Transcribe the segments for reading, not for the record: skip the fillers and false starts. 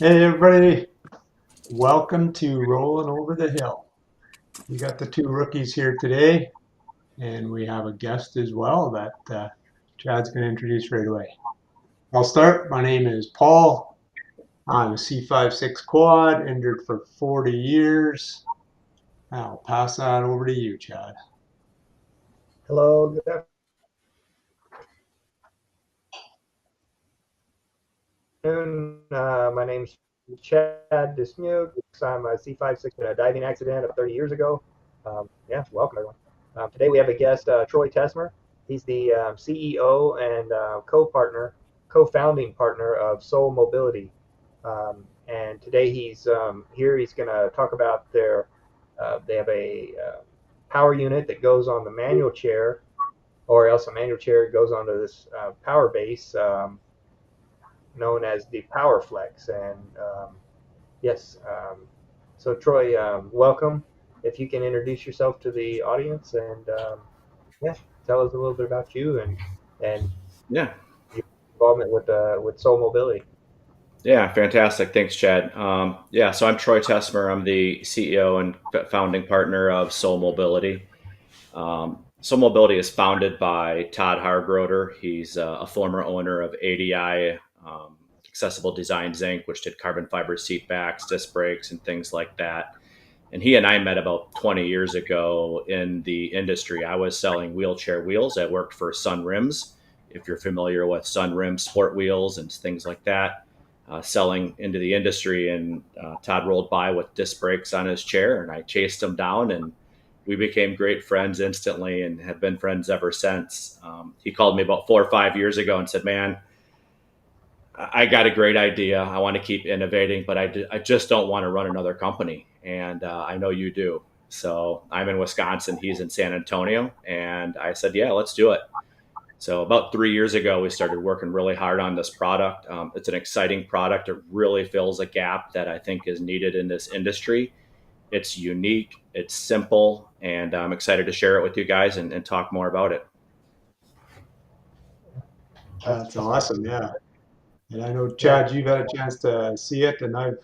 Hey everybody, welcome to Rolling Over the Hill. We got the two rookies here today, and we have a guest as well that Chad's going to introduce right away. I'll start. My name is Paul. I'm a C56 quad, injured for 40 years. I'll pass that over to you, Chad. Hello, good afternoon. My name's Chad Dismukes. I'm a C56 in a diving accident of 30 years ago. Yeah, welcome everyone. Today we have a guest, Troy Tesmer. He's the CEO and co-founding partner of Soul Mobility. And today he's here. He's going to talk about they have a power unit that goes on the manual chair, or else a manual chair goes onto this power base. Known as the Power Flex. And yes, so Troy, welcome. If you can introduce yourself to the audience and yeah, tell us a little bit about you and Yeah, your involvement with Soul Mobility. yeah, fantastic. Thanks, Chad. So I'm Troy Tesmer. I'm the CEO and founding partner of Soul Mobility. Soul Mobility is founded by Todd Hargroder. He's a former owner of ADI, Accessible Designs Inc., which did carbon fiber seat backs, disc brakes, and things like that. And he and I met about 20 years ago in the industry. I was selling wheelchair wheels. I worked for Sun Rims, if you're familiar with Sun Rims sport wheels and things like that, selling into the industry. And Todd rolled by with disc brakes on his chair, and I chased him down, and we became great friends instantly and have been friends ever since. He called me about 4 or 5 years ago and said, "Man, I got a great idea. I want to keep innovating, but I just don't want to run another company. And I know you do." So I'm in Wisconsin. He's in San Antonio. And I said, "Yeah, let's do it." So about 3 years ago, we started working really hard on this product. It's an exciting product. It really fills a gap that I think is needed in this industry. It's unique, it's simple, and I'm excited to share it with you guys and talk more about it. That's That's awesome, yeah. And I know, yeah, Chad, you've had a chance to see it, and I've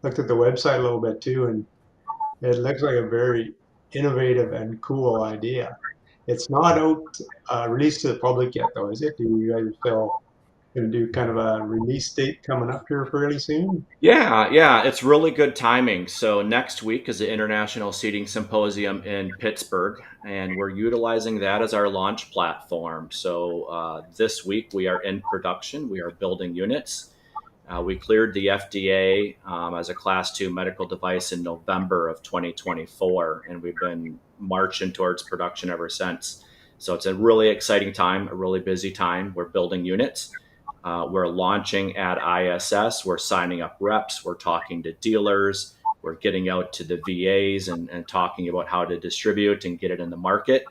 looked at the website a little bit too, and it looks like a very innovative and cool idea. It's not out released to the public yet, though, is it? Do you guys still going to do kind of a release date coming up here fairly soon? Yeah, it's really good timing. So next week is the International Seating Symposium in Pittsburgh, and we're utilizing that as our launch platform. So this week we are in production. We are building units. We cleared the FDA as a Class 2 medical device in November of 2024, and we've been marching towards production ever since. So it's a really exciting time, a really busy time. We're building units. We're launching at ISS. We're signing up reps. We're talking to dealers. We're getting out to the VAs and talking about how to distribute and get it in the market.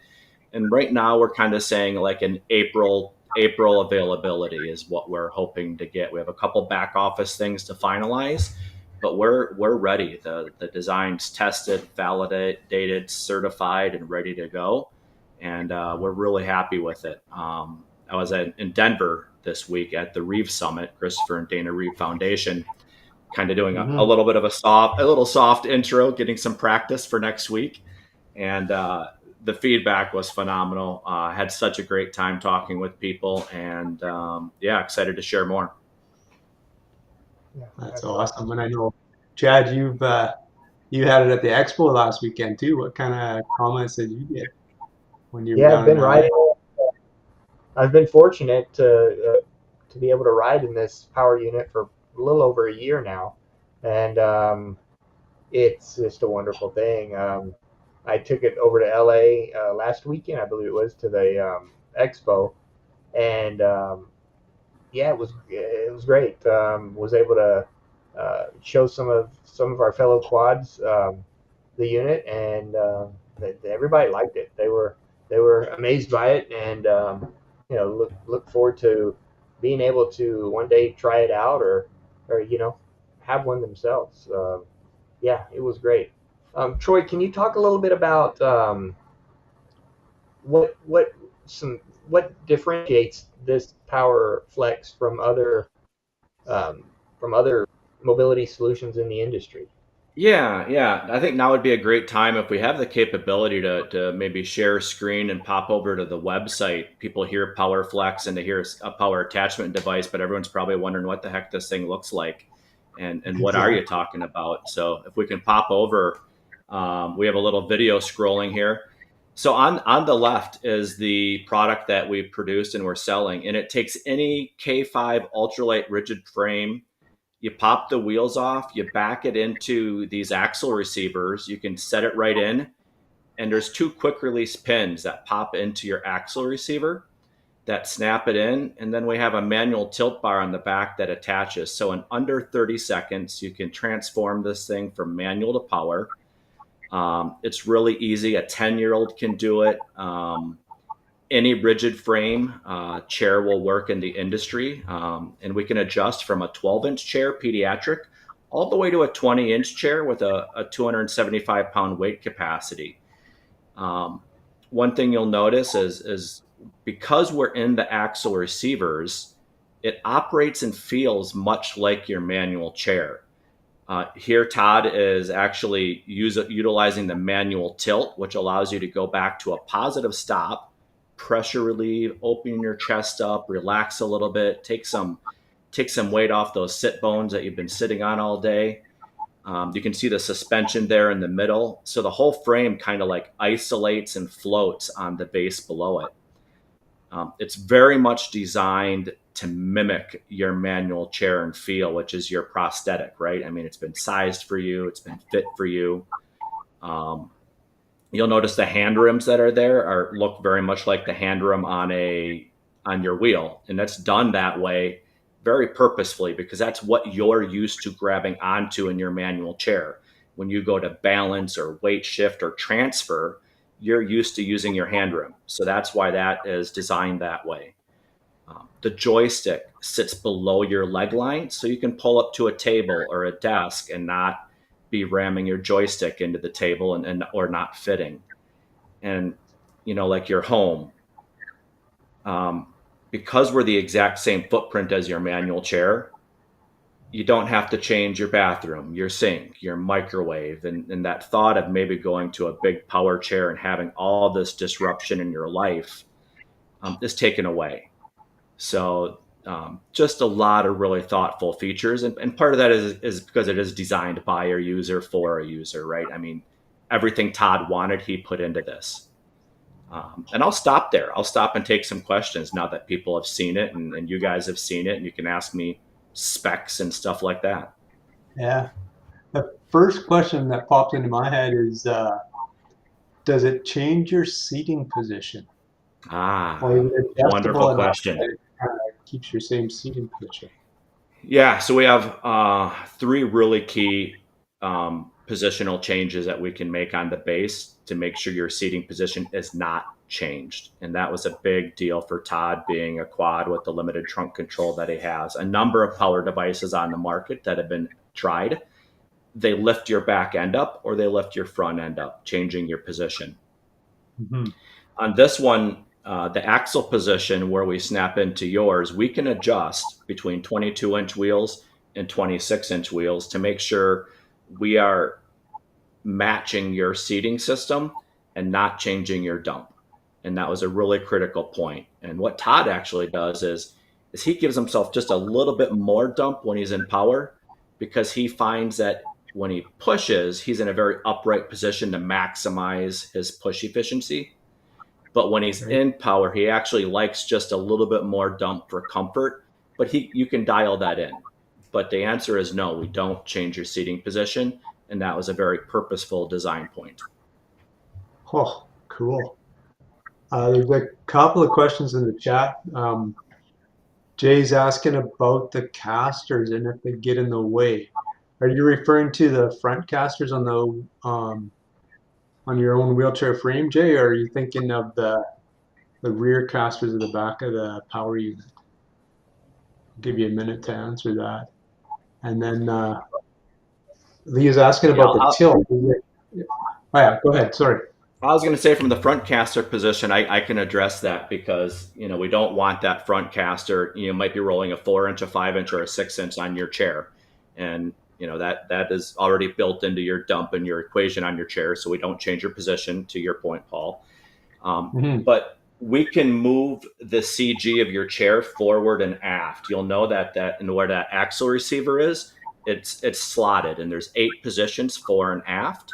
And right now, we're kind of saying like an April availability is what we're hoping to get. We have a couple back office things to finalize, but we're ready. The design's tested, validated, certified, and ready to go. And we're really happy with it. I was in Denver this week at the Reeve Summit, Christopher and Dana Reeve Foundation, kind of doing a Hmm. little bit of a little soft intro, getting some practice for next week. And the feedback was phenomenal. Had such a great time talking with people, and yeah, excited to share more. yeah, That's that's awesome. awesome. And I know, Chad, you had it at the expo last weekend too. What kind of comments did you get when you were Yeah, I've down in been LA? riding. I've been fortunate to be able to ride in this power unit for a little over a year now, and it's just a wonderful thing. I took it over to LA last weekend, I believe it was, to the expo, and yeah, it was great. Was able to show some of our fellow quads the unit, and everybody liked it. They were amazed by it, and look forward to being able to one day try it out, or have one themselves. Yeah, it was great. Troy, can you talk a little bit about what some what differentiates this Power Flex um, from other mobility solutions in the industry. Yeah. I think now would be a great time if we have the capability to maybe share a screen and pop over to the website. People hear PowerFlex and they hear a power attachment device, but everyone's probably wondering what the heck this thing looks like and what are you talking about? So if we can pop over, we have a little video scrolling here. So on the left is the product that we produced and we're selling, and it takes any K5 ultralight rigid frame. You pop the wheels off, you back it into these axle receivers, you can set it right in, and there's two quick release pins that pop into your axle receiver that snap it in, and then we have a manual tilt bar on the back that attaches. So in under 30 seconds, you can transform this thing from manual to power. It's really easy. A 10-year-old can do it. Any rigid frame chair will work in the industry, and we can adjust from a 12-inch chair, pediatric, all the way to a 20-inch chair with a 275-pound weight capacity. One thing you'll notice is because we're in the axle receivers, it operates and feels much like your manual chair. Here, Todd is actually utilizing the manual tilt, which allows you to go back to a positive stop, pressure relieve, open your chest up, relax a little bit, take some weight off those sit bones that you've been sitting on all day. You can see the suspension there in the middle. So the whole frame kind of like isolates and floats on the base below it. It's very much designed to mimic your manual chair and feel, which is your prosthetic, right? I mean, it's been sized for you. It's been fit for you. You'll notice the hand rims that are there look very much like the hand rim on your wheel. And that's done that way very purposefully because that's what you're used to grabbing onto in your manual chair. When you go to balance or weight shift or transfer, you're used to using your hand rim. So that's why that is designed that way. The joystick sits below your leg line, so you can pull up to a table or a desk and not be ramming your joystick into the table or not fitting. And, like your home, because we're the exact same footprint as your manual chair, you don't have to change your bathroom, your sink, your microwave, and that thought of maybe going to a big power chair and having all this disruption in your life is taken away. So just a lot of really thoughtful features. And part of that is because it is designed by a user for a user, right? I mean, everything Todd wanted, he put into this. And I'll stop there. I'll stop and take some questions now that people have seen it and you guys have seen it, and you can ask me specs and stuff like that. Yeah. The first question that popped into my head is, does it change your seating position? Wonderful question. It keeps your same seating position. Yeah, so we have 3 really key positional changes that we can make on the base to make sure your seating position is not changed. And that was a big deal for Todd, being a quad with the limited trunk control that he has. A number of power devices on the market that have been tried, they lift your back end up or they lift your front end up, changing your position. Mm-hmm. On this one, the axle position where we snap into yours, we can adjust between 22-inch wheels and 26-inch wheels to make sure we are matching your seating system and not changing your dump. And that was a really critical point. And what Todd actually does is he gives himself just a little bit more dump when he's in power, because he finds that when he pushes, he's in a very upright position to maximize his push efficiency. But when he's in power, he actually likes just a little bit more dump for comfort, but you can dial that in. But the answer is no, we don't change your seating position. And that was a very purposeful design point. Oh, cool. There's a couple of questions in the chat. Jay's asking about the casters and if they get in the way. Are you referring to the front casters on the on your own wheelchair frame, Jay, or are you thinking of the rear casters at the back of the power unit? I'll give you a minute to answer that. And then Lee is asking about the tilt. Oh yeah, go ahead. Sorry. I was going to say, from the front caster position, I can address that because, we don't want that front caster. You might be rolling a 4-inch, a 5-inch, or a 6-inch on your chair. and that is already built into your dump and your equation on your chair, so we don't change your position, to your point, Paul. But we can move the CG of your chair forward and aft. You'll know that and where that axle receiver is, it's slotted, and there's 8 positions, fore and aft.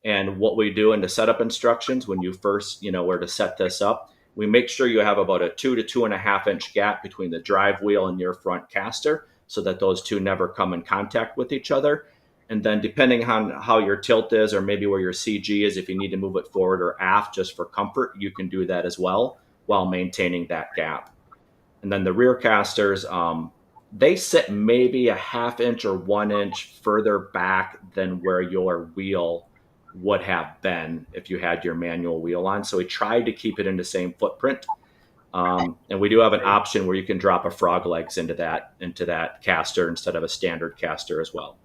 And what we do in the setup instructions, when you first where to set this up, we make sure you have about a 2 to 2.5 inch gap between the drive wheel and your front caster, so that those two never come in contact with each other. And then depending on how your tilt is, or maybe where your CG is, if you need to move it forward or aft just for comfort, you can do that as well while maintaining that gap. And then the rear casters, they sit maybe a 1/2 inch or 1 inch further back than where your wheel would have been if you had your manual wheel on. So we tried to keep it in the same footprint. And we do have an option where you can drop a frog legs into that caster instead of a standard caster as well.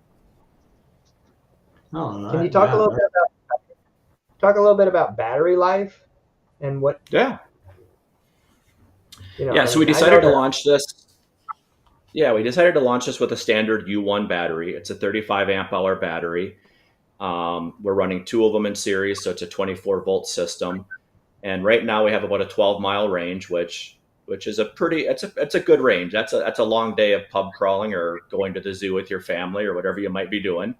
Oh, Can you talk a little bit about battery life and what? Yeah. So we decided to launch this. Yeah, we decided to launch this with a standard U1 battery. It's a 35 amp hour battery. We're running 2 of them in series, so it's a 24-volt system. And right now we have about a 12-mile range, which is it's a good range. That's a long day of pub crawling or going to the zoo with your family or whatever you might be doing.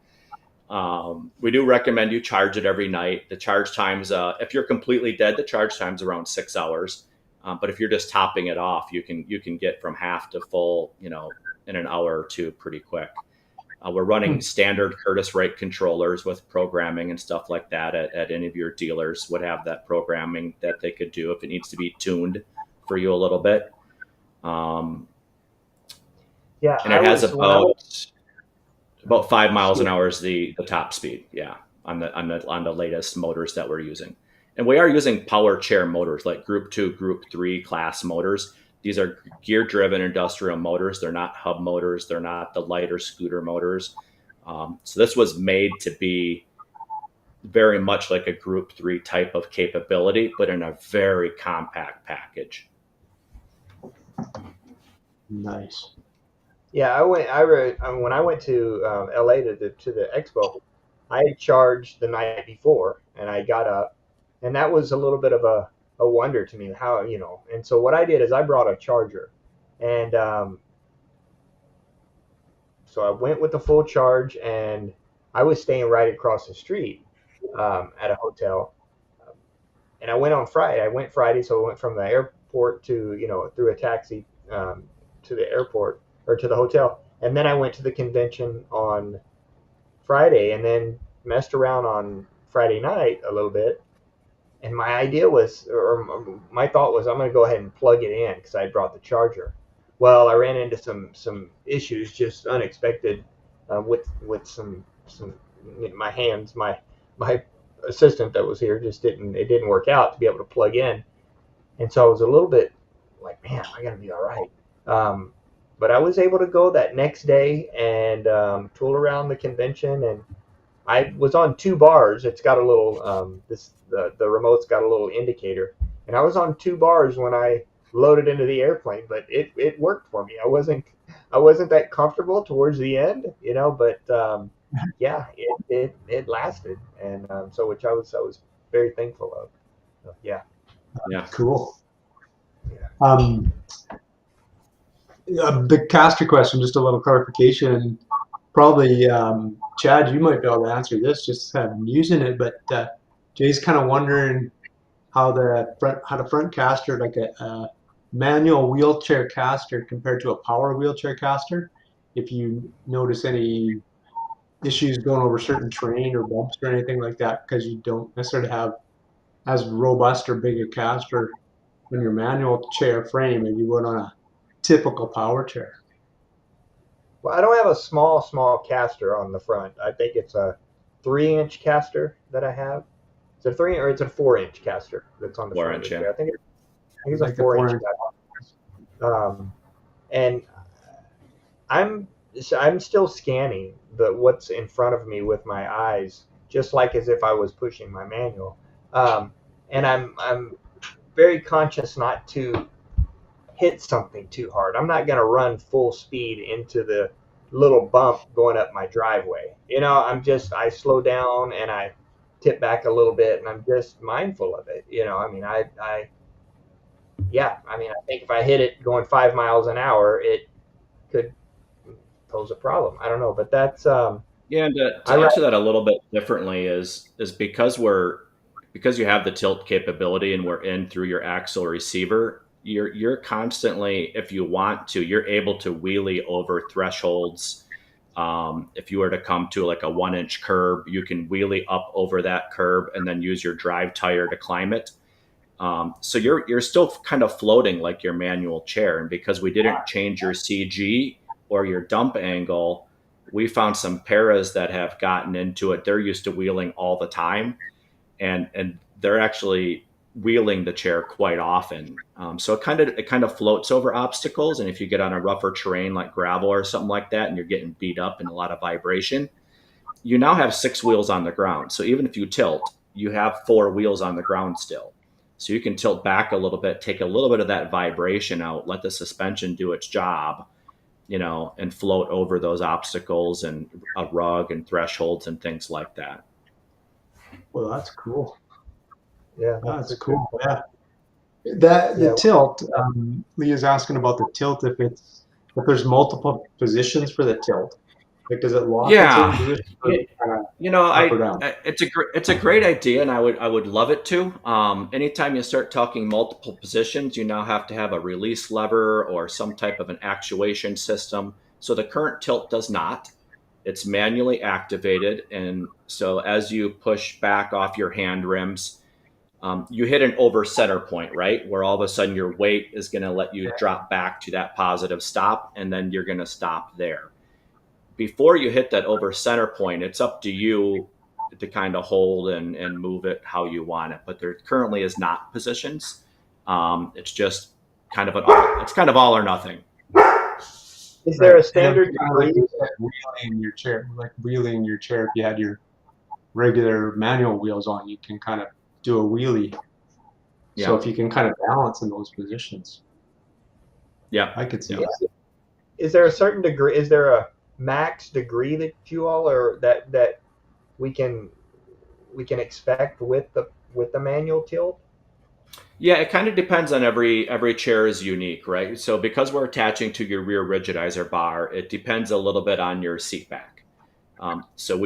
We do recommend you charge it every night. The charge times, if you're completely dead, the charge time's around 6 hours. But if you're just topping it off, you can get from half to full, in an hour or two pretty quick. We're running standard Curtiss-Wright controllers with programming and stuff like that at any of your dealers would have that programming that they could do if it needs to be tuned for you a little bit. And it has about 5 miles an hour is the top speed. Yeah. On the latest motors that we're using. And we are using power chair motors, like Group 2, Group 3 class motors. These are gear-driven industrial motors. They're not hub motors. They're not the lighter scooter motors. So this was made to be very much like a Group 3 type of capability, but in a very compact package. Nice. Yeah, when I went to LA to the expo, I charged the night before, and I got up, and that was a little bit of a wonder to me how, and so what I did is I brought a charger, and so I went with the full charge, and I was staying right across the street at a hotel, and I went on Friday. So I went from the airport to, through a taxi to the airport or to the hotel, and then I went to the convention on Friday, and then messed around on Friday night a little bit. And my idea was, or my thought was, I'm going to go ahead and plug it in because I brought the charger. Well, I ran into some issues, just unexpected, with some my hands. My assistant that was here just didn't work out to be able to plug in, and so I was a little bit like, man, I got to be all right. But I was able to go that next day and tool around the convention, and I was on 2 bars. It's got a little the remote's got a little indicator, and I was on 2 bars when I loaded into the airplane. But it worked for me. I wasn't that comfortable towards the end, but yeah, it lasted, and so which I was very thankful of. So, yeah. Cool. The caster question, just a little clarification. Probably, Chad, you might be able to answer this, just using it, but Jay's kind of wondering how the front caster, like a manual wheelchair caster compared to a power wheelchair caster, if you notice any issues going over certain terrain or bumps or anything like that, because you don't necessarily have as robust or big a caster on your manual chair frame as you would on a typical power chair. Well, I don't have a small caster on the front. I think it's a 3-inch caster that I have. Is it a 3 or it's a 4-inch caster that's on the front? 4-inch, yeah. I think it's a 4-inch caster. And I'm still scanning what's in front of me with my eyes, just like as if I was pushing my manual. And I'm very conscious not to hit something too hard. I'm not going to run full speed into the little bump going up my driveway. I slow down and I tip back a little bit, and I'm just mindful of it. I think if I hit it going 5 miles an hour, it could pose a problem. I don't know, but that's Yeah, and I to ride. answer that a little bit differently is because you have the tilt capability and we're in through your axle receiver, you're constantly, if you want to, you're able to wheelie over thresholds. If you were to come to like a 1 inch curb, you can wheelie up over that curb and then use your drive tire to climb it. So you're still kind of floating like your manual chair, and because we didn't change your CG or your dump angle, we found some paras that have gotten into it. They're used to wheeling all the time, and they're actually wheeling the chair quite often. So it kind of floats over obstacles, and if you get on a rougher terrain like gravel or something like that, and you're getting beat up and a lot of vibration, you now have 6 wheels on the ground. So even if you tilt, you have 4 wheels on the ground still. So you can tilt back a little bit, take a little bit of that vibration out, let the suspension do its job, and float over those obstacles and a rug and thresholds and things like that. Well, that's cool. Yeah, That's a cool. good Yeah. The Yeah. tilt, Leah's asking about the tilt, if there's multiple positions for the tilt. Like, does it lock in certain Yeah, positions or is it, it kind of you know, up or down? it's a great idea, and I would love it to. Anytime you start talking multiple positions, you now have to have a release lever or some type of an actuation system. So the current tilt does not. It's manually activated, and so as you push back off your hand rims, you hit an over center point, right? Where all of a sudden your weight is going to let you drop back to that positive stop, and then you're going to stop there. Before you hit that over center point, it's up to you to kind of hold and move it how you want it. But there currently is not positions. It's just it's kind of all or nothing. Is there a And then standard kind of like degree? you said, wheeling your chair. If you had your regular manual wheels on, you can kind of do a wheelie. So Yeah, if you can kind of balance in those positions, yeah, I could see yeah. that. Is there a certain degree? Is there a max degree that you all are that we can we can expect with the manual tilt? Yeah, it kind of depends on every chair is unique, right? So because we're attaching to your rear rigidizer bar, it depends a little bit on your seat back. So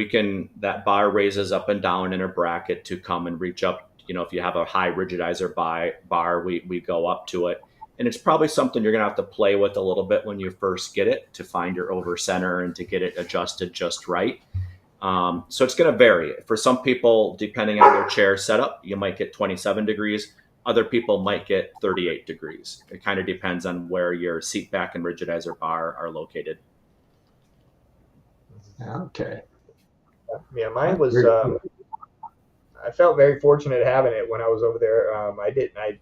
that bar raises up and down in a bracket to come and reach up. If you have a high rigidizer bar, we go up to it. And it's probably something you're going to have to play with a little bit when you first get it to find your over center and to get it adjusted just right. So it's going to vary. For some people, depending on their chair setup, you might get 27 degrees. Other people might get 38 degrees. It kind of depends on where your seat back and rigidizer bar are located. Okay. Yeah, mine That's was. very cool. I felt very fortunate having it when I was over there. I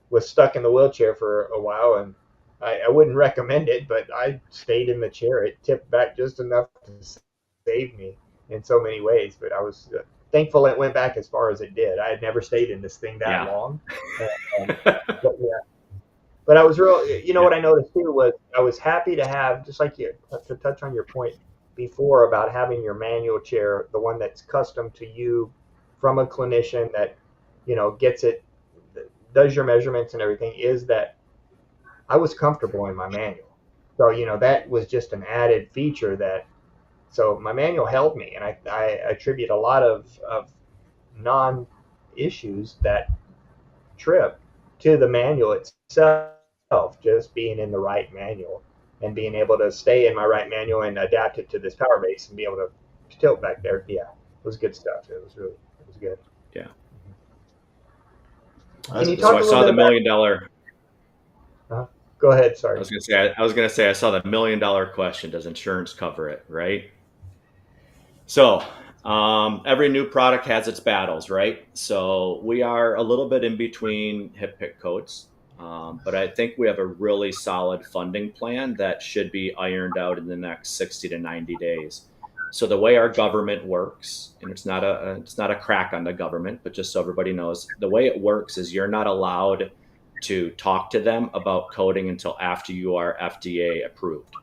was stuck in the wheelchair for a while, and I wouldn't recommend it, but I stayed in the chair. It tipped back just enough to save me in so many ways. But I was thankful it went back as far as it did. I had never stayed in this thing that Yeah. long. But yeah, but I was real. Yeah. What I noticed too was I was happy to have, just like you, to touch on your point before about having your manual chair, the one that's custom to you from a clinician that gets it, does your measurements and everything. Is that I was comfortable in my manual, so that was just an added feature that. So my manual held me, and I attribute a lot of non issues that trip to the manual itself, just being in the right manual and being able to stay in my right manual and adapt it to this power base and be able to tilt back there. Yeah, it was good stuff. It was good. Yeah. Can That's you So talk I a little saw bit the about? $1 million. Go ahead. I Sorry. was gonna say. I was gonna say. I saw the $1 million question. Does insurance cover it? Right. So every new product has its battles, right? So we are a little bit in between hip pick coats, but I think we have a really solid funding plan that should be ironed out in the next 60 to 90 days. So the way our government works, and it's not a crack on the government, but just so everybody knows, the way it works is you're not allowed to talk to them about coding until after you are FDA approved.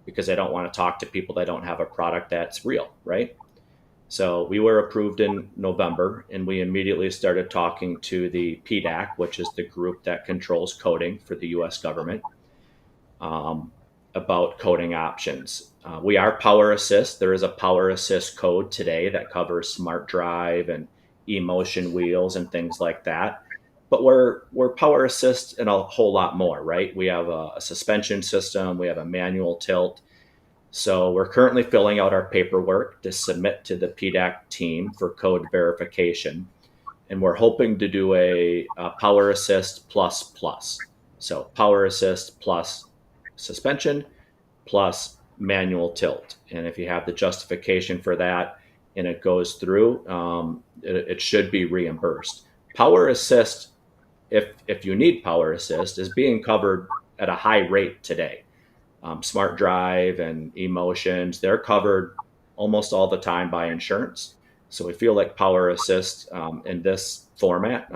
because I don't want to talk to people that don't have a product that's real, right? So we were approved in November, and we immediately started talking to the PDAC, which is the group that controls coding for the US government, um, about coding options. We are Power Assist. There is a Power Assist code today that covers smart drive and emotion wheels and things like that. But we're Power Assist and a whole lot more, right? We have a suspension system, we have a manual tilt. So we're currently filling out our paperwork to submit to the PDAC team for code verification. And we're hoping to do a Power Assist plus plus. So Power Assist plus suspension plus manual tilt. And if you have the justification for that and it goes through, it should be reimbursed. Power Assist, if you need Power Assist, is being covered at a high rate today. Smart drive and emotions, they're covered almost all the time by insurance. So we feel like Power Assist in this format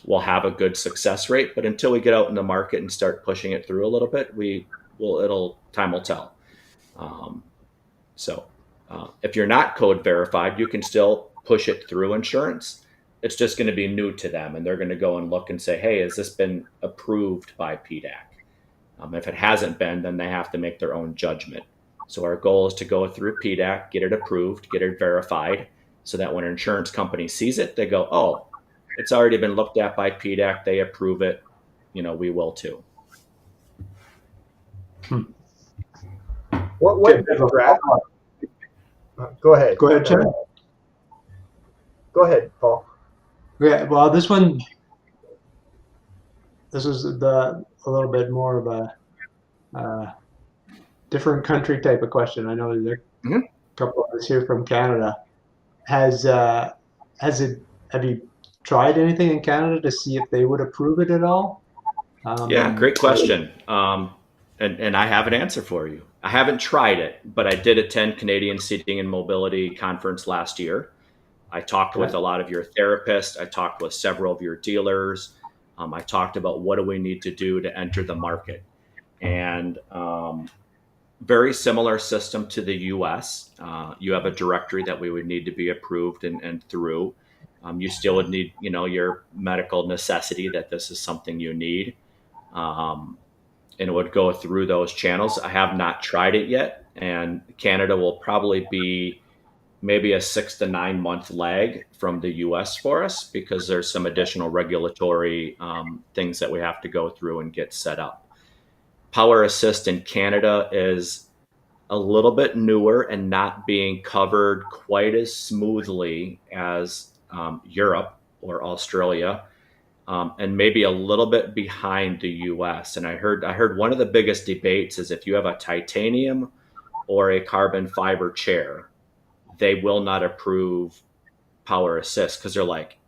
will have a good success rate. But until we get out in the market and start pushing it through a little bit, time will tell. So if you're not code verified, you can still push it through insurance. It's just going to be new to them, and they're going to go and look and say, hey, has this been approved by PDAC? If it hasn't been, then they have to make their own judgment. So our goal is to go through PDAC, get it approved, get it verified, so that when an insurance company sees it, they go, oh, it's already been looked at by PDAC, they approve it, we will too. What draft? Go ahead. Go ahead, Chad. Go ahead, Paul. Yeah, well, this is a little bit more of a different country type of question. I know there's a couple of us here from Canada. Have you tried anything in Canada to see if they would approve it at all? Yeah, great question. And I have an answer for you. I haven't tried it, but I did attend Canadian Seating and Mobility Conference last year. I talked with a lot of your therapists. I talked with several of your dealers. I talked about what do we need to do to enter the market. And very similar system to the US. You have a directory that we would need to be approved and through. You still would need, your medical necessity that this is something you need. And it would go through those channels. I have not tried it yet. And Canada will probably be maybe a 6 to 9 month lag from the US for us, because there's some additional regulatory things that we have to go through and get set up. Power Assist in Canada is a little bit newer and not being covered quite as smoothly as Europe or Australia, and maybe a little bit behind the US. And I heard one of the biggest debates is if you have a titanium or a carbon fiber chair, they will not approve Power Assist, because they're like,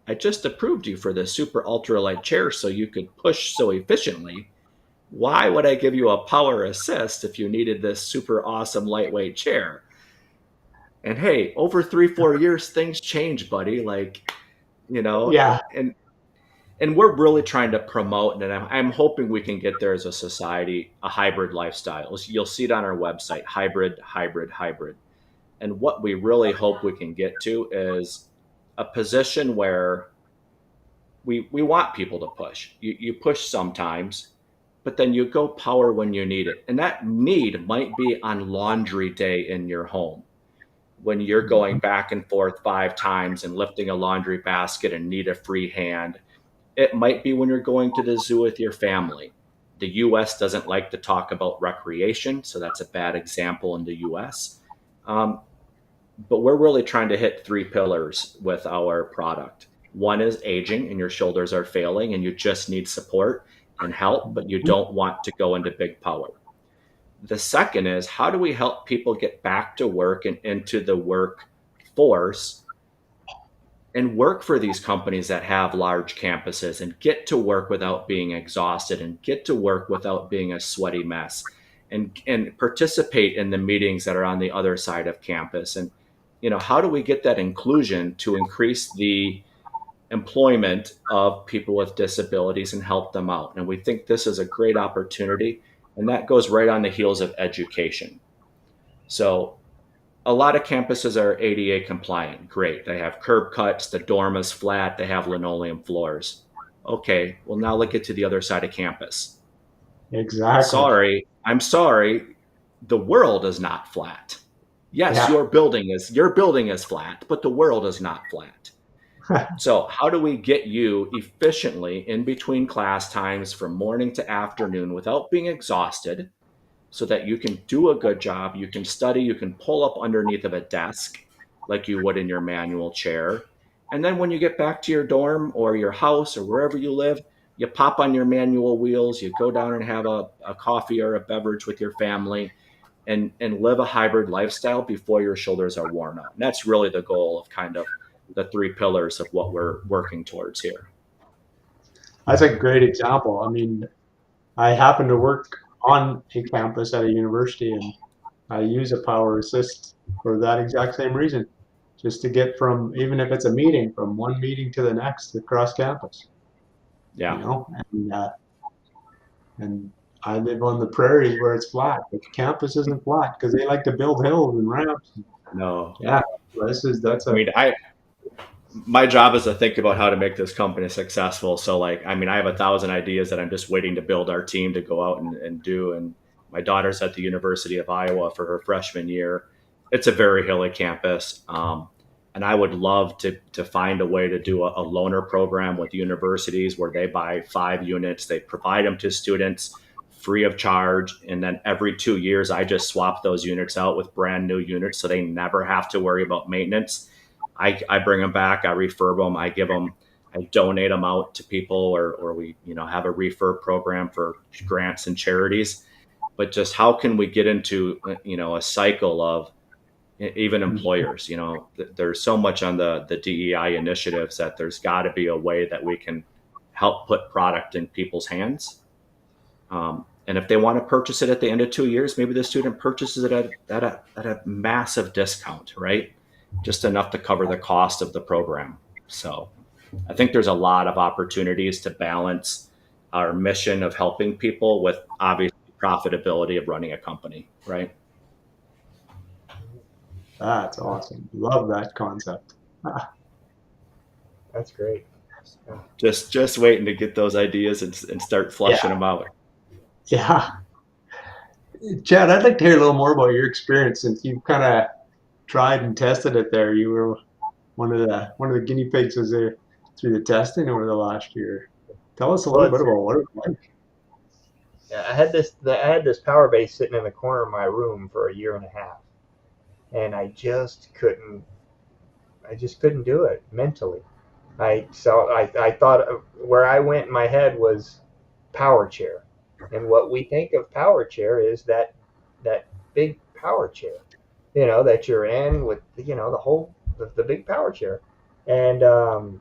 I just approved you for the super ultralight chair so you could push so efficiently. Why would I give you a Power Assist if you needed this super awesome lightweight chair? And hey, over 3-4 years, things change, buddy. Yeah. And we're really trying to promote, and I'm hoping we can get there as a society, a hybrid lifestyle. You'll see it on our website, hybrid. And what we really hope we can get to is a position where we want people to push. You push sometimes, but then you go power when you need it. And that need might be on laundry day in your home, when you're going back and forth 5 times and lifting a laundry basket and need a free hand. It might be when you're going to the zoo with your family. The US doesn't like to talk about recreation, so that's a bad example in the US. But we're really trying to hit 3 pillars with our product. One is aging, and your shoulders are failing and you just need support and help, but you don't want to go into big power. The second is, how do we help people get back to work and into the workforce and work for these companies that have large campuses, and get to work without being exhausted, and get to work without being a sweaty mess, and participate in the meetings that are on the other side of campus. And, how do we get that inclusion to increase the employment of people with disabilities and help them out? And we think this is a great opportunity. And that goes right on the heels of education. So a lot of campuses are ADA compliant. Great. They have curb cuts, the dorm is flat, they have linoleum floors. Okay, well, now look at to the other side of campus. Exactly. I'm sorry, the world is not flat. Yes, Yeah. your building is flat, but the world is not flat. So, how do we get you efficiently in between class times from morning to afternoon without being exhausted so that you can do a good job, you can study, you can pull up underneath of a desk like you would in your manual chair. And then when you get back to your dorm or your house or wherever you live, you pop on your manual wheels, you go down and have a coffee or a beverage with your family and live a hybrid lifestyle before your shoulders are worn out. And that's really the goal of kind of the three pillars of what we're working towards here. That's a great example. I mean, I happen to work on a campus at a university, and I use a power assist for that exact same reason, just to get from, even if it's a meeting, from one meeting to the next across campus, you Yeah. know, and I live on the prairies where it's flat, but the campus isn't flat because they like to build hills and ramps. No. Yeah, that's I a mean, my job is to think about how to make this company successful. So like, I mean, I have 1,000 ideas that I'm just waiting to build our team to go out and do. And my daughter's at the University of Iowa for her freshman year. It's a very hilly campus. And I would love to find a way to do a loaner program with universities where they buy 5 units, they provide them to students free of charge. And then every 2 years, I just swap those units out with brand new units so they never have to worry about maintenance. I bring them back, I refurb them, I donate them out to people, or we, have a refurb program for grants and charities. But just how can we get into, a cycle of even employers, there's so much on the DEI initiatives that there's got to be a way that we can help put product in people's hands. And if they want to purchase it at the end of 2 years, maybe the student purchases it at a massive discount, right? Just enough to cover the cost of the program. So I think there's a lot of opportunities to balance our mission of helping people with obviously profitability of running a company, right? that's awesome. Love that concept. That's great. Yeah. Just waiting to get those ideas and start flushing Yeah, them out. yeah. Chad, I'd like to hear a little more about your experience since you've kind of tried and tested it there. You were one of the guinea pigs was there through the testing over the last year. Tell us a Well, little bit about what it was like. yeah, I had this power base sitting in the corner of my room for a year and a half, and I just couldn't do it mentally. I thought where I went in my head was power chair, and what we think of power chair is that big power chair, that you're in with the big power chair, and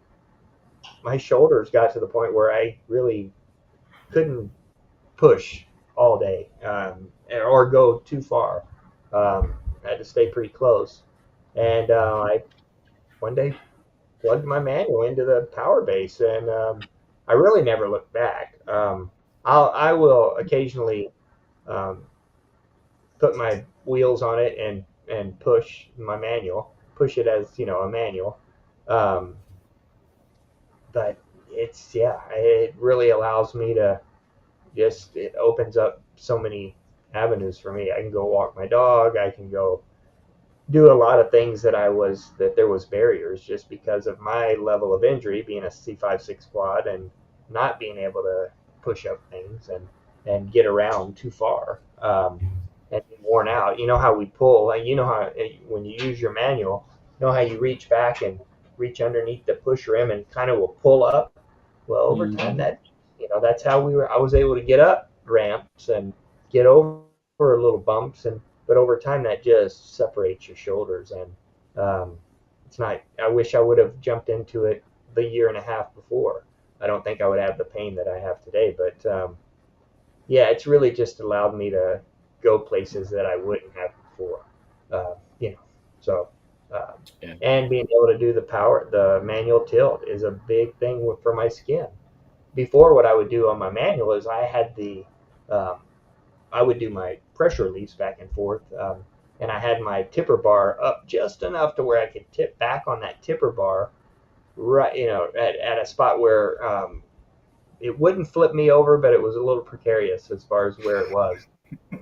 my shoulders got to the point where I really couldn't push all day, or go too far. I had to stay pretty close, and I one day plugged my manual into the power base, and I really never looked back. I will occasionally um, put my wheels on it and push my manual, push it as a manual, um, but it really allows me to it opens up so many avenues for me. I can go walk my dog. I can go do a lot of things that there was barriers just because of my level of injury, being a C5-6 quad and not being able to push up things and get around too far, and be worn out. You know how we pull, and you know how when you use your manual, you know how you reach back and reach underneath the push rim and kind of will pull up. Well, over time, Mhm. that's how I was able to get up ramps and get over little bumps, but over time that just separates your shoulders, and it's not. I wish I would have jumped into it the year and a half before. I don't think I would have the pain that I have today, but yeah, it's really just allowed me to go places that I wouldn't have before. Uh, you know, so um, Yeah. and being able to do the manual tilt is a big thing for my skin. Before, what I would do on my manual is um, I would do my pressure reliefs back and forth, and I had my tipper bar up just enough to where I could tip back on that tipper bar, right, at a spot where it wouldn't flip me over, but it was a little precarious as far as where it was.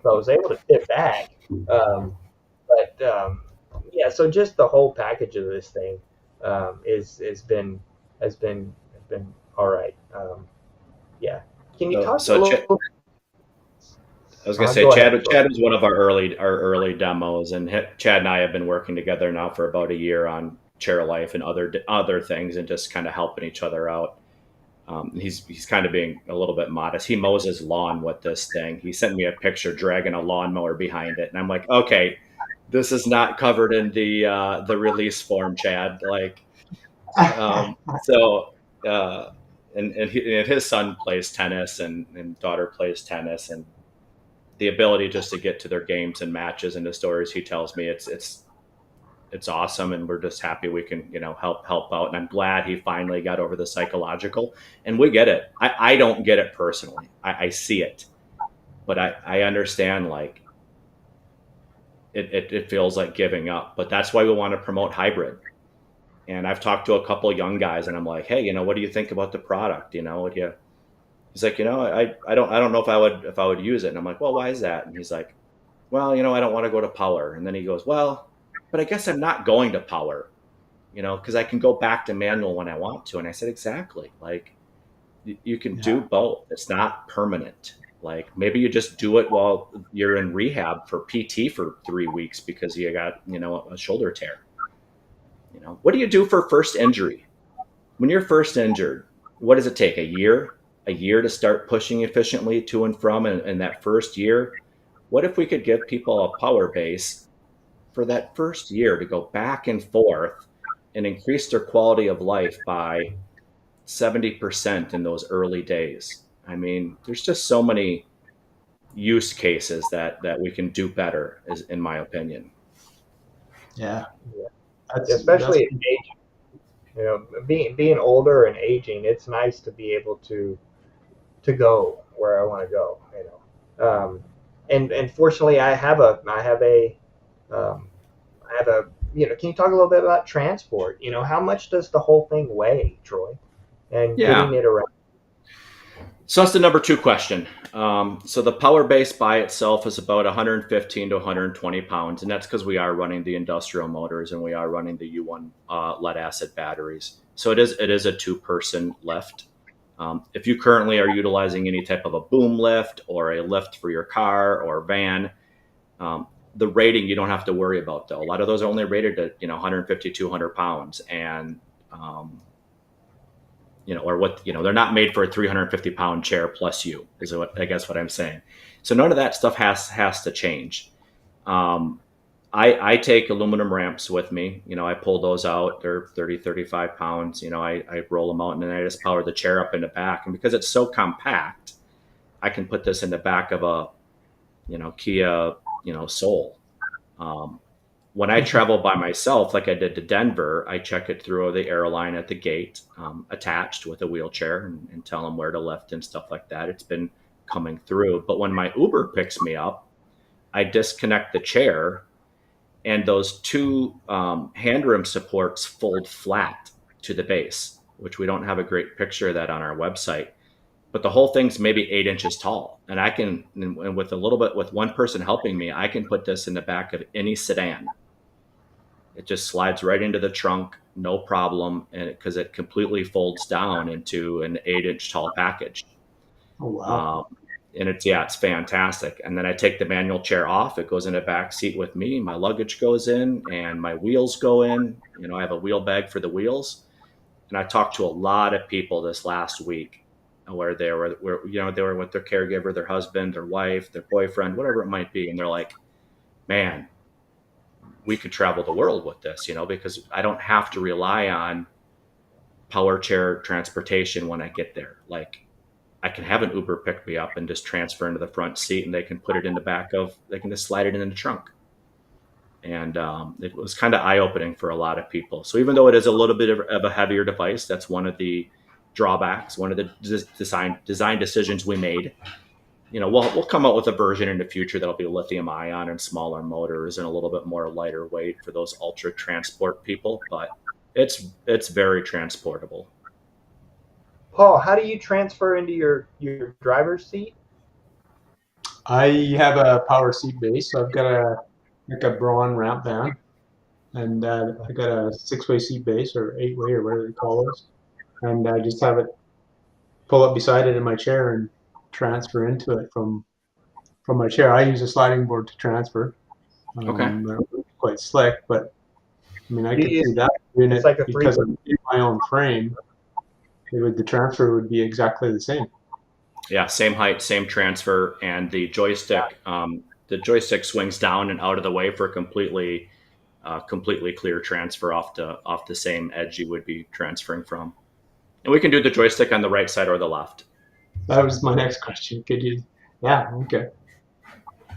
So I was able to tip back. But yeah, so just the whole package of this thing has been all right. Yeah. Can you talk a So little? I was going to say, Go ahead. Chad was one of our early demos, and Chad and I have been working together now for about a year on Chair Life and other things, and just kind of helping each other out. He's kind of being a little bit modest. He mows his lawn with this thing. He sent me a picture dragging a lawnmower behind it, and I'm like, okay, this is not covered in the release form, Chad. Like, so. And his son plays tennis, and daughter plays tennis, and the ability just to get to their games and matches and the stories he tells me, it's awesome, and we're just happy we can help out. And I'm glad he finally got over the psychological, and we get it. I don't get it personally. I see it, but I understand, like, it feels like giving up, but that's why we want to promote hybrid. And I've talked to a couple of young guys, and I'm like, hey, what do you think about the product? What do you? He's like, I don't know if I would use it. And I'm like, well, why is that? And he's like, well, I don't want to go to power. And then he goes, well, but I guess I'm not going to power, because I can go back to manual when I want to. And I said, exactly. Like, you can do both. It's not permanent. Like, maybe you just do it while you're in rehab for PT for 3 weeks because you got, a shoulder tear. What do you do for first injury? When you're first injured, what does it take? A year to start pushing efficiently to and from in that first year? What if we could give people a power base for that first year to go back and forth and increase their quality of life by 70% in those early days? I mean, there's just so many use cases that we can do better, in my opinion. Yeah. Especially at aging. Being older and aging, it's nice to be able to go where I want to go. And fortunately, I have a can you talk a little bit about transport? How much does the whole thing weigh, Troy? And getting it around. So that's the number 2 question. So the power base by itself is about 115 to 120 pounds, and that's because we are running the industrial motors and we are running the U1 lead acid batteries. So it is a 2-person lift. If you currently are utilizing any type of a boom lift or a lift for your car or van, the rating you don't have to worry about, though. A lot of those are only rated at 150, 200 pounds, and they're not made for a 350 pound chair plus you, is what I guess what I'm saying. So none of that stuff has to change. I take aluminum ramps with me. I pull those out. They're 30, 35 pounds. I roll them out, and then I just power the chair up in the back. And because it's so compact, I can put this in the back of a, Kia, Soul. When I travel by myself, like I did to Denver, I check it through the airline at the gate, attached with a wheelchair, and tell them where to lift and stuff like that. It's been coming through. But when my Uber picks me up, I disconnect the chair, and those 2 handroom supports fold flat to the base, which we don't have a great picture of that on our website. But the whole thing's maybe 8 inches tall, and I can, and with one person helping me, I can put this in the back of any sedan. It just slides right into the trunk, no problem, and because it completely folds down into an 8-inch tall package. Oh, wow. And it's fantastic. And then I take the manual chair off. It goes in a back seat with me. My luggage goes in, and my wheels go in. I have a wheel bag for the wheels. And I talked to a lot of people this last week where they were with their caregiver, their husband, their wife, their boyfriend, whatever it might be. And they're like, man, we could travel the world with this, because I don't have to rely on power chair transportation when I get there. Like, I can have an Uber pick me up and just transfer into the front seat, and they can put it in the they can just slide it in the trunk. And it was kind of eye-opening for a lot of people. So even though it is a little bit of a heavier device, that's one of the drawbacks, one of the design decisions we made. we'll come out with a version in the future that'll be lithium ion and smaller motors and a little bit more lighter weight for those ultra transport people, but it's very transportable. Paul, how do you transfer into your driver's seat? I have a power seat base, so I've got like a Braun ramp van, and I got a 6-way seat base or 8-way or whatever they call those, and I just have it pull up beside it in my chair and transfer into it from my chair. I use a sliding board to transfer. Okay. Quite slick, but I mean, I Do could you, see that doing it's it like a because three. I'm in my own frame. The transfer would be exactly the same. Yeah, same height, same transfer, and the joystick swings down and out of the way for completely clear transfer off the same edge you would be transferring from. And we can do the joystick on the right side or the left. That was my next question. Could you? Yeah. Okay.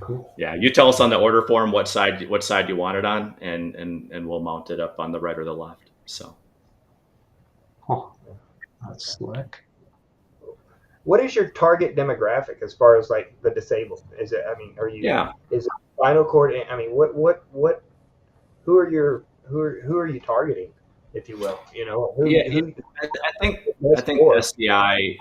Cool. Yeah, you tell us on the order form what side you want it on, and we'll mount it up on the right or the left. So Oh, that's slick. What is your target demographic as far as like the disabled? Is it? I mean, yeah, is it spinal cord? I mean, what? Who are you targeting, if you will? yeah. Who I think for? SCI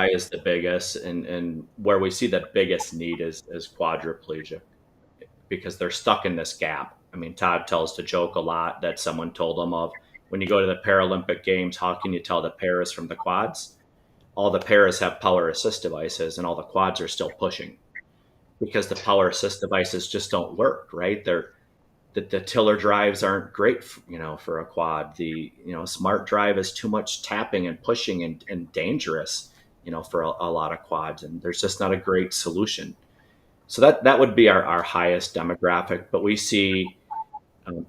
is the biggest, and where we see the biggest need is quadriplegia, because they're stuck in this gap. I mean, Todd tells the joke a lot that someone told him of, when you go to the Paralympic Games, how can you tell the paras from the quads? All the paras have power assist devices, and all the quads are still pushing because the power assist devices just don't work, right? The tiller drives aren't great, for a quad. The smart drive is too much tapping and pushing and dangerous, for a lot of quads, and there's just not a great solution. So that would be our highest demographic. But we see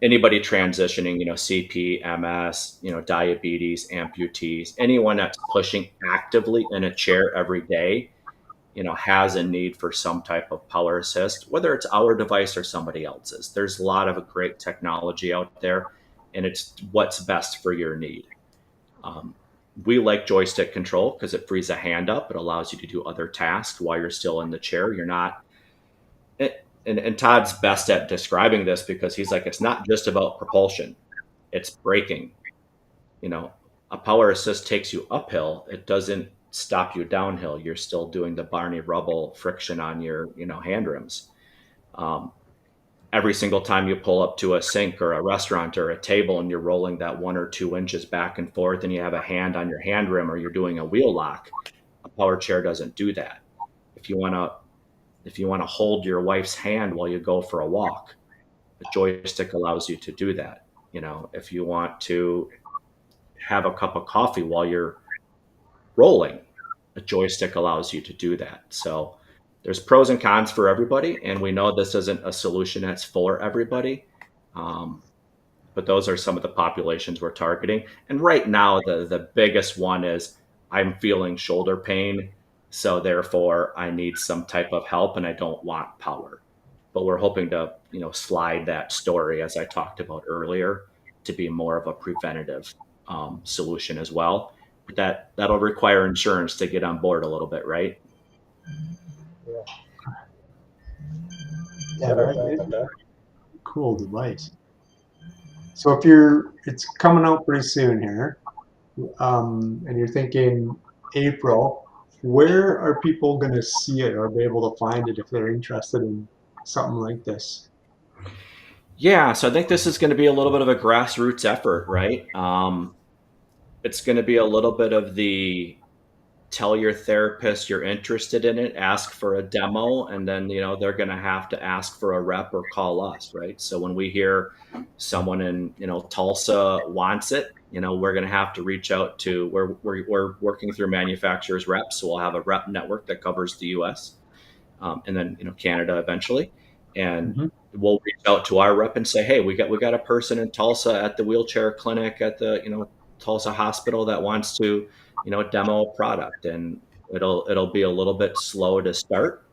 anybody transitioning, CP, MS, diabetes, amputees, anyone that's pushing actively in a chair every day, has a need for some type of power assist, whether it's our device or somebody else's. There's a lot of great technology out there, and it's what's best for your need. We like joystick control because it frees a hand up. It allows you to do other tasks while you're still in the chair. You're not, and Todd's best at describing this because he's like, it's not just about propulsion, it's braking. A power assist takes you uphill. It doesn't stop you downhill. You're still doing the Barney Rubble friction on your, hand rims. Every single time you pull up to a sink or a restaurant or a table and you're rolling that 1 or 2 inches back and forth and you have a hand on your hand rim or you're doing a wheel lock, a power chair doesn't do that. If you want to hold your wife's hand while you go for a walk, the joystick allows you to do that. If you want to have a cup of coffee while you're rolling, a joystick allows you to do that. So there's pros and cons for everybody, and we know this isn't a solution that's for everybody. But those are some of the populations we're targeting. And right now, the biggest one is, I'm feeling shoulder pain, so therefore I need some type of help, and I don't want power. But we're hoping to, slide that story, as I talked about earlier, to be more of a preventative solution as well. But that'll require insurance to get on board a little bit, right? Yeah, Sorry that is about a that. cool device. So it's coming out pretty soon here, and you're thinking April, where are people going to see it or be able to find it if they're interested in something like this? Yeah, so I think this is going to be a little bit of a grassroots effort, right? It's going to be a little bit of the tell your therapist you're interested in it, ask for a demo, and then they're going to have to ask for a rep or call us, right? So when we hear someone in Tulsa wants it, we're going to have to reach out to, we're working through manufacturers reps, so we'll have a rep network that covers the U.S. And then Canada eventually, and Mm-hmm. we'll reach out to our rep and say, hey, we got a person in Tulsa at the wheelchair clinic at the Tulsa hospital that wants to demo a product, and it'll be a little bit slow to start.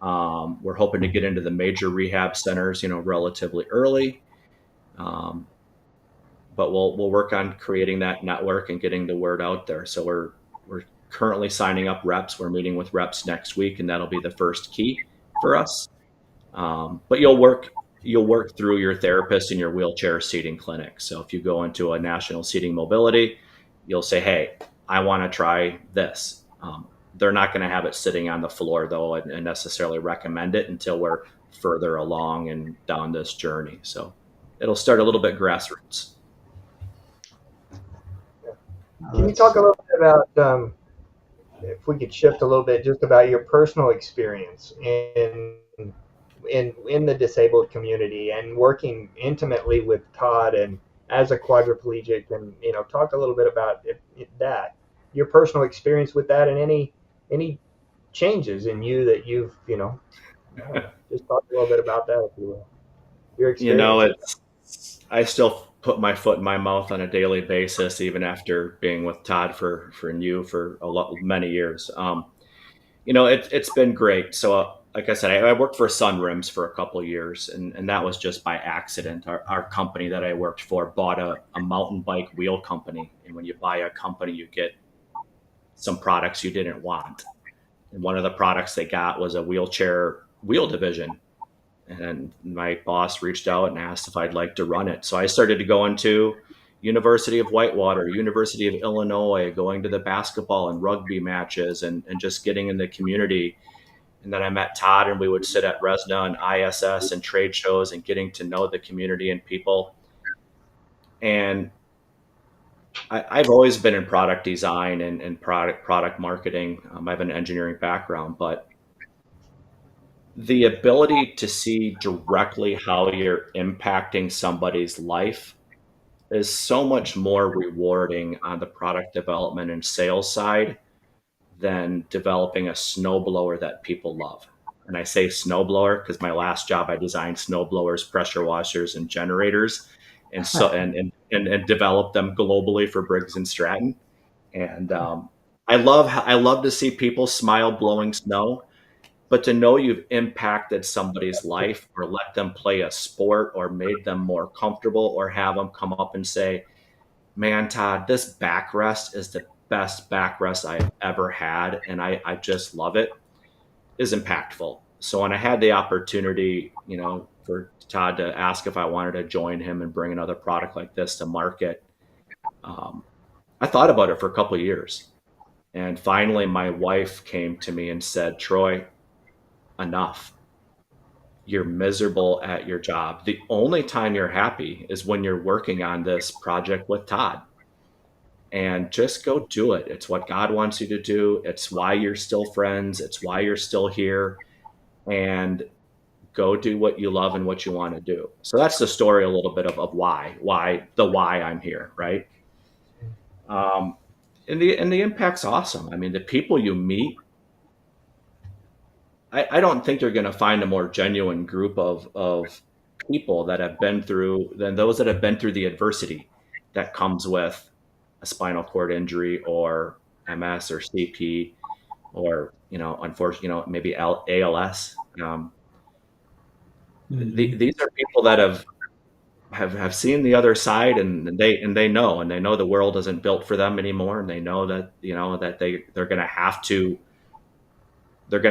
We're hoping to get into the major rehab centers relatively early, but we'll work on creating that network and getting the word out there. So we're currently signing up reps. We're meeting with reps next week, and that'll be the first key for us. But you'll work through your therapist in your wheelchair seating clinic. So if you go into a national seating mobility, you'll say, "Hey, I want to try this." They're not going to have it sitting on the floor though, and necessarily recommend it until we're further along and down this journey. So it'll start a little bit grassroots. Can you talk a little bit about, if we could shift a little bit, just about your personal experience in the disabled community and working intimately with Todd and as a quadriplegic, and talk a little bit about that, your personal experience with that, and any changes in you that you've just talk a little bit about that, if you will, your experience. I still put my foot in my mouth on a daily basis, even after being with Todd for many years. It's been great. So, like I said, I worked for Sun Rims for a couple of years, and that was just by accident. Our company that I worked for bought a mountain bike wheel company, and when you buy a company, you get some products you didn't want. And one of the products they got was a wheelchair wheel division. And my boss reached out and asked if I'd like to run it. So I started to go into University of Whitewater, University of Illinois, going to the basketball and rugby matches, and just getting in the community. And then I met Todd, and we would sit at RESNA and ISS and trade shows and getting to know the community and people. And I've always been in product design and product marketing. I have an engineering background, but the ability to see directly how you're impacting somebody's life is so much more rewarding on the product development and sales side than developing a snowblower that people love. And I say snowblower because my last job I designed snowblowers, pressure washers, and generators, and and developed them globally for Briggs and Stratton. And I love to see people smile blowing snow. But to know you've impacted somebody's life, or let them play a sport, or made them more comfortable, or have them come up and say, "Man, Todd, this backrest is the best backrest I've ever had, and I just love it," is impactful. So when I had the opportunity, for Todd to ask if I wanted to join him and bring another product like this to market, I thought about it for a couple of years. And finally, my wife came to me and said, "Troy, enough. You're miserable at your job. The only time you're happy is when you're working on this project with Todd. And just go do it. It's what God wants you to do. It's why you're still friends. It's why you're still here. And go do what you love and what you want to do." So that's the story a little bit of why I'm here, right? And the impact's awesome. I mean, the people you meet, I don't think you're going to find a more genuine group of people that have been through than those that have been through the adversity that comes with a spinal cord injury, or MS, or CP, or unfortunately, maybe ALS. These are people that have seen the other side, and they know the world isn't built for them anymore, and they know that that they're going to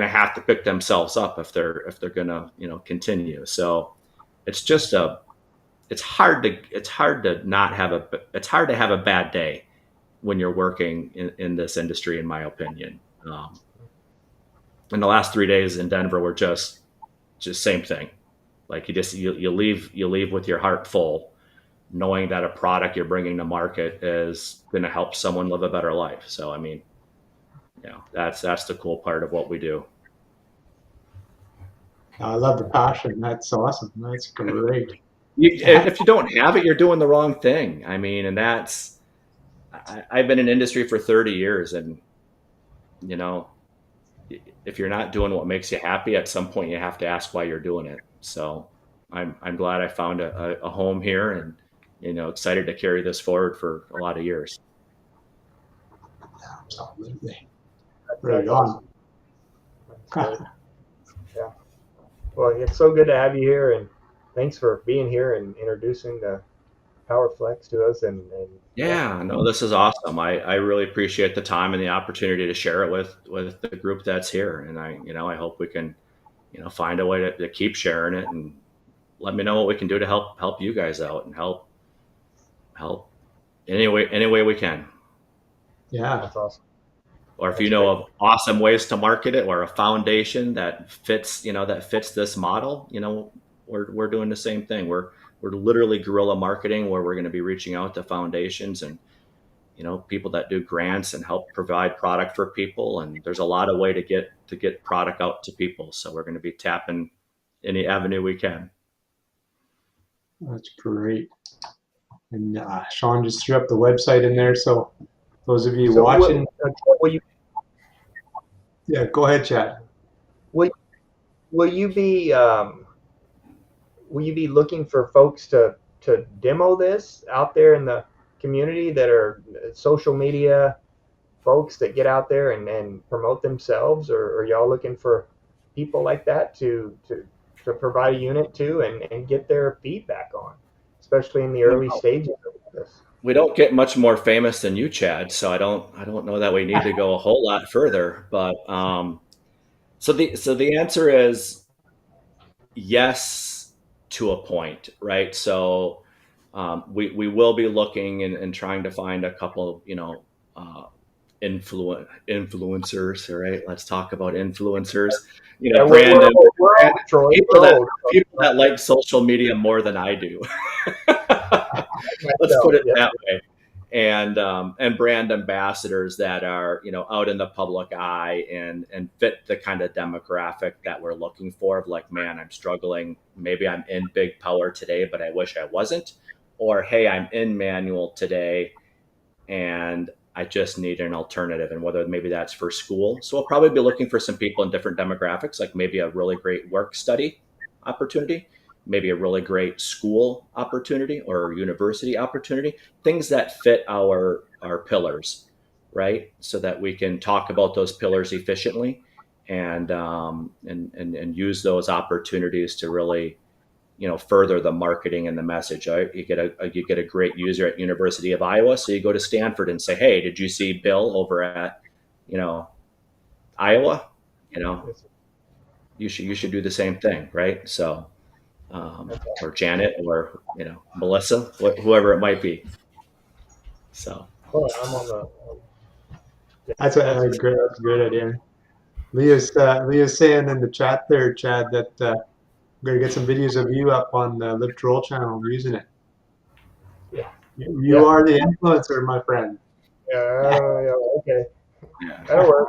have to pick themselves up if they're going to continue. So it's just it's hard to have a bad day when you're working in this industry, in my opinion. And the last 3 days in Denver were just same thing. Like you leave with your heart full, knowing that a product you're bringing to market is going to help someone live a better life. So I mean, that's the cool part of what we do. I love the passion. That's awesome. That's great. If you don't have it, you're doing the wrong thing. I mean, and I've been in industry for 30 years, and if you're not doing what makes you happy, at some point you have to ask why you're doing it. So I'm glad I found a home here, and excited to carry this forward for a lot of years. Absolutely. Right on. Yeah. Well, it's so good to have you here, and thanks for being here and introducing power flex to us, and Yeah, no, this is awesome. I really appreciate the time and the opportunity to share it with the group that's here. And I hope we can, find a way to keep sharing it, and let me know what we can do to help you guys out and help any way we can. Yeah, that's awesome. Or if you That's know great. of awesome ways to market it, or a foundation that fits this model, we're doing the same thing. We're literally guerrilla marketing, where we're going to be reaching out to foundations and people that do grants and help provide product for people. And there's a lot of way to get product out to people. So we're going to be tapping any avenue we can. that's great. And Shawn just threw up the website in there. So those of you So watching, will you yeah, go ahead, Chad. will, will you be will you be looking for folks to demo this out there in the community that are social media folks that get out there and promote themselves, or are y'all looking for people like that to provide a unit to and get their feedback on, especially in the early stages of this? We don't get much more famous than you, Chad. So I don't know that we need to go a whole lot further. But so the answer is yes, to a point, right? So we will be looking and trying to find a couple, uh, influencers. All right, let's talk about influencers. Yeah, Brandon, we're old, Troy. people We're that old. people that like social media more than I do. Let's Myself, put it yeah. that way. And brand ambassadors that are out in the public eye and fit the kind of demographic that we're looking for. Of like, man, I'm struggling. Maybe I'm in big power today, but I wish I wasn't. Or hey, I'm in manual today, and I just need an alternative. And whether maybe that's for school. So we'll probably be looking for some people in different demographics, like maybe a really great work study opportunity, maybe a really great school opportunity or university opportunity, things that fit our pillars, right? So that we can talk about those pillars efficiently, and use those opportunities to really further the marketing and the message. Right? You get a great user at University of Iowa, so you go to Stanford and say, hey, did you see Bill over at you know Iowa? you know you should do the same thing, right? So or Janet, or Melissa, whoever it might be. So Hold on, I'm on the. That's That's a great. great, that's a great idea. Leah's saying in the chat there, Chad, that we're gonna get some videos of you up on the Live Troll channel using it. Yeah. You Yeah. are the influencer, my friend. Yeah. Okay. yeah. That'll work.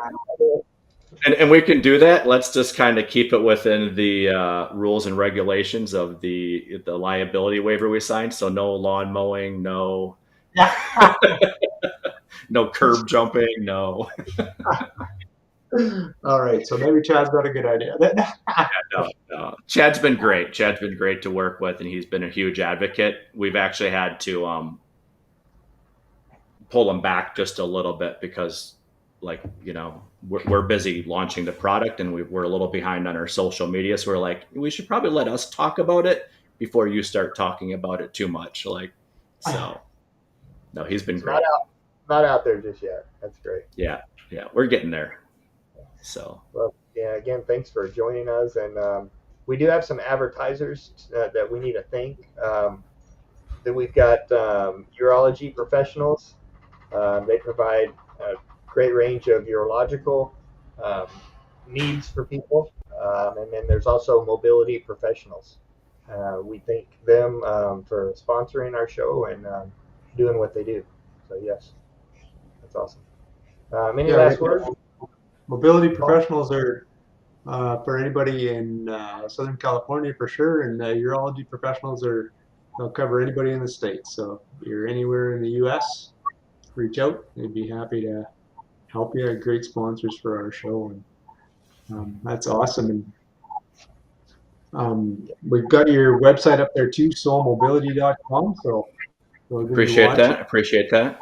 And we can do that. Let's just kind of keep it within the rules and regulations of the liability waiver we signed. So no lawn mowing, no no curb jumping, no. All right, so maybe Chad's got a good idea. No. Chad's been great. Chad's been great to work with, and he's been a huge advocate. We've actually had to pull him back just a little bit because, like, we're busy launching the product, and we're a little behind on our social media. So we're like, we should probably let us talk about it before you start talking about it too much. Like, so no, he's been It's great. not out there just yet. That's great. Yeah, we're getting there. So Well, yeah. Again, thanks for joining us, and we do have some advertisers that we need to thank. That we've got urology professionals. They provide a great range of urological um, needs for people. And then there's also mobility professionals. We thank them for sponsoring our show and doing what they do. So, yes, that's awesome. Any Yeah, last words? mobility professionals are for anybody in Southern California for sure, and urology professionals they'll cover anybody in the States. So if you're anywhere in the U.S., reach out. They'd be happy to help you. Great sponsors for our show, and that's awesome. And we've got your website up there too, soulmobility.com. So those of you appreciate watching, that. Appreciate that.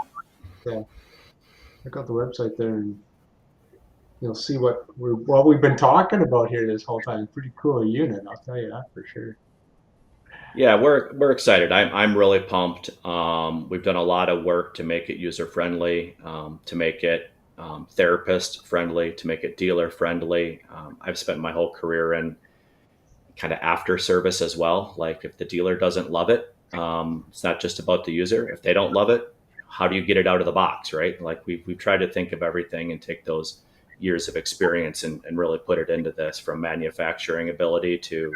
yeah, check out the website there, and you'll see what we've been talking about here this whole time. Pretty cool unit, I'll tell you that for sure. Yeah, we're excited. I'm really pumped. We've done a lot of work to make it user friendly, to make it therapist friendly, to make it dealer friendly. I've spent my whole career in kind of after service as well. Like if the dealer doesn't love it, it's not just about the user. If they don't love it, how do you get it out of the box, right? Like we've tried to think of everything and take those years of experience and really put it into this, from manufacturing ability to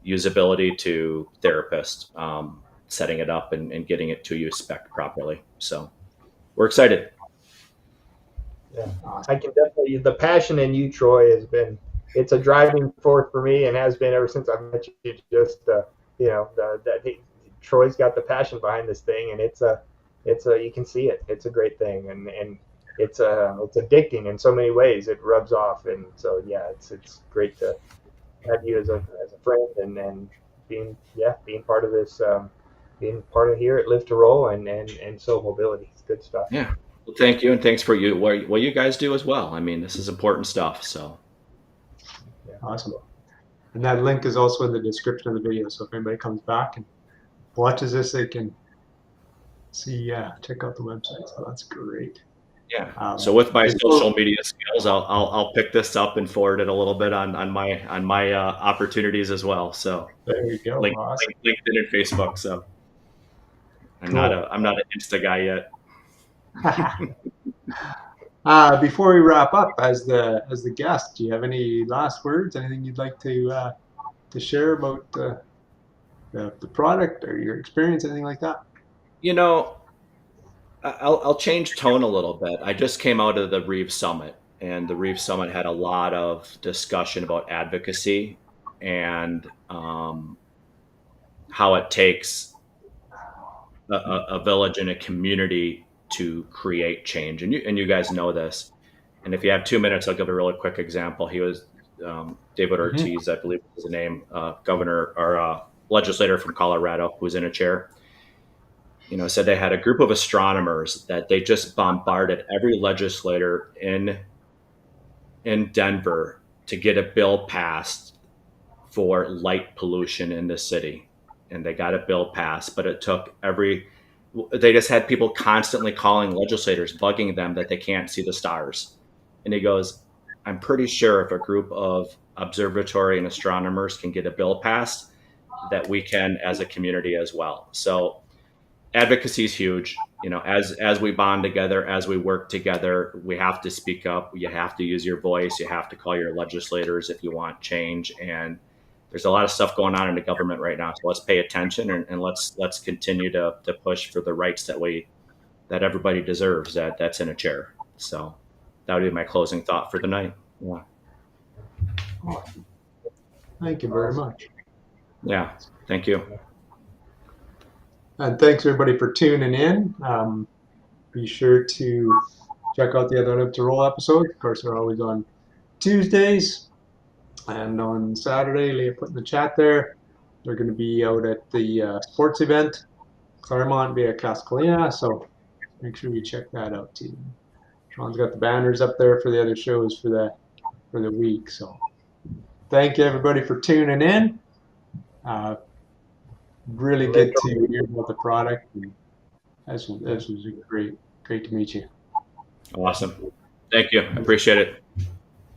usability to therapist, setting it up and getting it to you spec properly. So we're excited. Yeah, I can definitely. The passion in you, Troy, has been. It's a driving force for me, and has been ever since I met you. Just Troy's got the passion behind this thing, and it's a you can see it. It's a great thing, and it's addicting in so many ways. It rubs off, and so yeah, it's great to have you as a friend, and being part of this, being part of here at Live to Roll and So Mobility. It's good stuff. Yeah. Well, thank you. And thanks for what you guys do as well. I mean, this is important stuff. So Yeah. Awesome. And that link is also in the description of the video. So if anybody comes back and watches this, they can see, check out the website. So that's great. yeah. So with my social media skills, I'll pick this up and forward it a little bit on my opportunities as well. So there you go. Awesome. LinkedIn and Facebook. So I'm Cool. not an Insta guy yet. Before we wrap up, as the guest, do you have any last words? Anything you'd like to share about the product or your experience, anything like that? You know, I'll change tone a little bit. I just came out of the Reeve Summit, and the Reeve Summit had a lot of discussion about advocacy and how it takes a village and a community to create change. And you guys know this. And if you have 2 minutes, I'll give a really quick example. He was David Ortiz, I believe was the name, governor or legislator from Colorado, who was in a chair. Said they had a group of astronomers that they just bombarded every legislator in Denver to get a bill passed for light pollution in the city. And they got a bill passed, but it took they just had people constantly calling legislators, bugging them that they can't see the stars. And he goes, I'm pretty sure if a group of observatory and astronomers can get a bill passed, that we can as a community as well. So advocacy is huge. As we bond together, as we work together, we have to speak up. You have to use your voice. You have to call your legislators if you want change. And there's a lot of stuff going on in the government right now. So let's pay attention and let's continue to push for the rights that everybody deserves that's in a chair. So that would be my closing thought for the night. Yeah. Thank you very much. Yeah. Thank you. And thanks everybody for tuning in. Be sure to check out the other Live to Roll episodes. Of course, they're always on Tuesdays and on Saturday. Leah put in the chat there. They're going to be out at the sports event, Claremont via Cascalina. So make sure you check that out too. Shawn's got the banners up there for the other shows for the week. So thank you everybody for tuning in. Really good to hear about the product. And this was great to meet you. Awesome. Thank you. I appreciate it.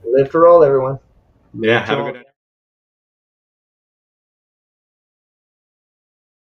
Live to Roll, everyone. Yeah. Have a good night.